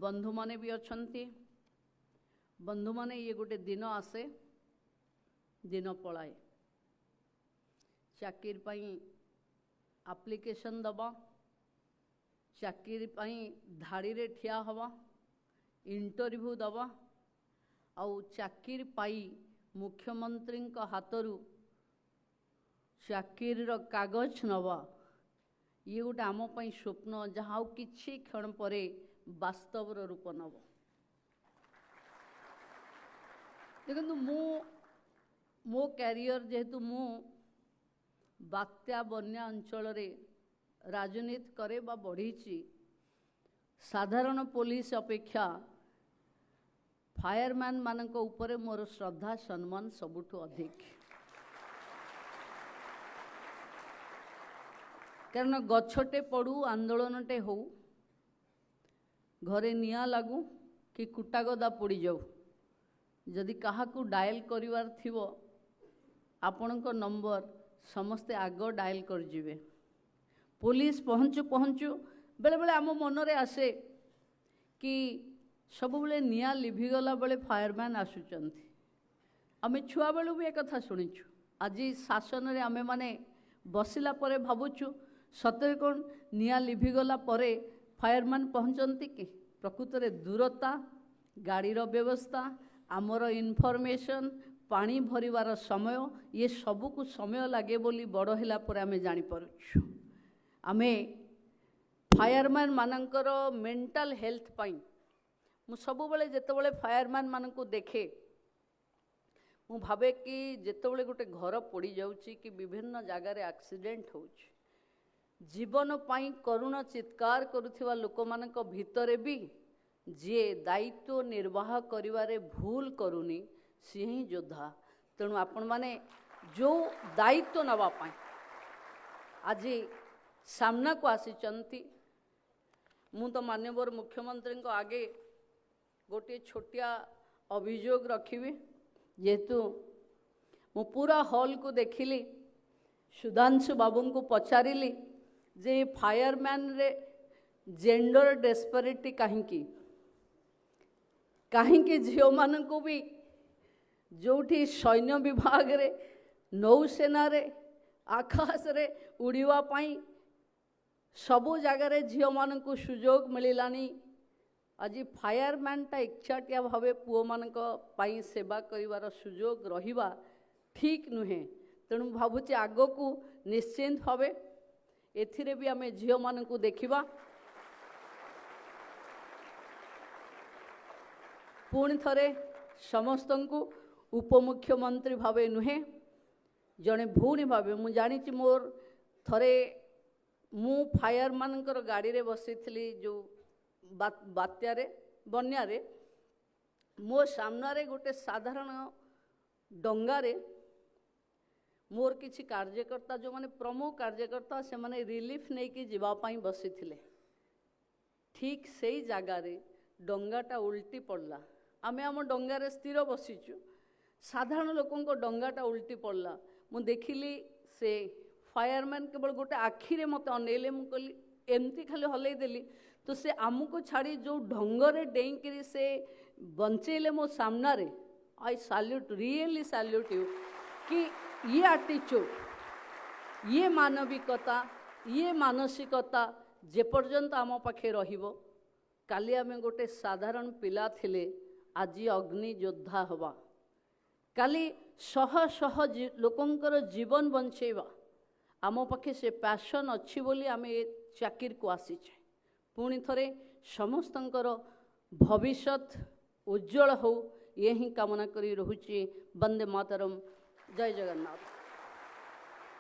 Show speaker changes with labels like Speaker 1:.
Speaker 1: बंधु माने भी अछंती बंधु माने ये गोटे दिन आसे दिन पलाए चाकरी पाई एप्लिकेशन दबा चाकरी पाई धाड़ी रे ठिया हवा इंटरव्यू दबा आउ चाकरी पाई मुख्यमंत्री हाथरू चाकरी कागज नवा ये गोटे आम स्वप्न जहाँ किछि क्षण पर वास्तव रूप नब। देखो मो कैरियर जेहेतु मु बात्या बन्या अंचल रे राजनीति करे बा बढ़ी साधारण पुलिस अपेक्षा फायरमैन मानक ऊपर मोर श्रद्धा सम्मान सबुठु अधिक। कारण गछटे पड़ू आंदोलनटे हो घरे निया लागू कि कुटागदा पड़ी जाऊ जदि काहाकू डायल करिवार थिवो आपणको नंबर समस्ते आग डायल कर जिवे पुलिस पहुँचु पहुँचु बेले बेले आम मन रे आसे कि सब बेले निया लिभिगला बेले फायरमैन आसुचंती। आमे छुआ बेलू भी एक कथा शुणीचु आज शासन रे आमे माने बसिला परे भाबुचु सतरे कौन निया लिभिगला परे फायरमैन पहुँचती कि प्रकृत रे दूरता गाड़ीर व्यवस्था आमर इनफॉरमेशन पानी भरिवार समय ये सबको समय लगे बोली बड़ होला पर आमे जानि पारुछु। आमे फायरमैन मानकर मेंटल हेल्थ पाई मु सब बेले जेतेबेले फायरमैन मानकु देखे मु भावे कि जेतेबेले गोटे घर पड़ी जाउची कि विभिन्न जगार एक्सीडेंट होउची जीवन पाई करुण चित्कार करुथिबा लोकमानक भितरे भी जे दायित्व निर्वाह करिवारे भूल करूनी सी ही योद्धा। तेणु आपण माने जो दायित्व नवा पाई आज सामना को आसीचंती मु तो माननीय मुख्यमंत्री को आगे गोटे छोटिया अभियोग रखिबी जेहेतु मु पूरा हॉल को देखिली सुधांशु बाबू को पचारिली जे फायरमैन रे जेंडर डेस्परिटी कहीं कहीं झील मान को भी जोठी सैन्य विभाग रे नौसेना रे आकाश रे उड़ीवा पाई सबु जगार झील मान को सुजोग मिलानी आज फायरमैन टा इच्छाटिया भाव पुओ मान सेवा करिवार सुजोग रहिबा ठीक नुहे। तेणु भावुचे आग को निश्चिंत भावे एथिरे भी आमे झील मान को देखिबा पुणी थरे समस्त को उपमुख्यमंत्री भावे नुहे जड़े भूणी भावे मु जानी मोर थरे मु फायर मानकर गाड़ी रे बसी थी जो बात्यारे बन्यारे मो सामने गोटे साधारण डंगारे मोर किछि कार्यकर्ता जो माने प्रमुख कार्यकर्ता से माने रिलीफ नहीं कि जीवापाई बसी थिले ठीक से जगार डंगाटा उल्टी पड़ला आमे आम डंगारे स्थिर बसीचु साधारण लोकों डंगाटा उल्टी पड़ला मु देखिली से फायरमैन केवल गोटे आखिरे मत अनेले मु कहली एमती खाली हलई देली तो से आमको छाड़ी जो ढंगरे डेईकरी से बंचेले मो सामने आई सैल्यूट रियली सैल्यूट यू कि ये एटीट्यूड ये मानविकता ये मानसिकता जे पर्यंत आम पाखे रहिबो काली आमे गोटे साधारण पिला थिले आज अग्नि योद्धा हवा काली शह शह लोकंकर जीवन बंचेबा आम पाखे से पैशन अच्छी बोली आमे चाकरी को आसीचे पुणी थरे समस्तंकर भविष्यत उज्जवल हो ये ही कामना करी रहुची। वंदे मातरम। जय जगन्नाथ।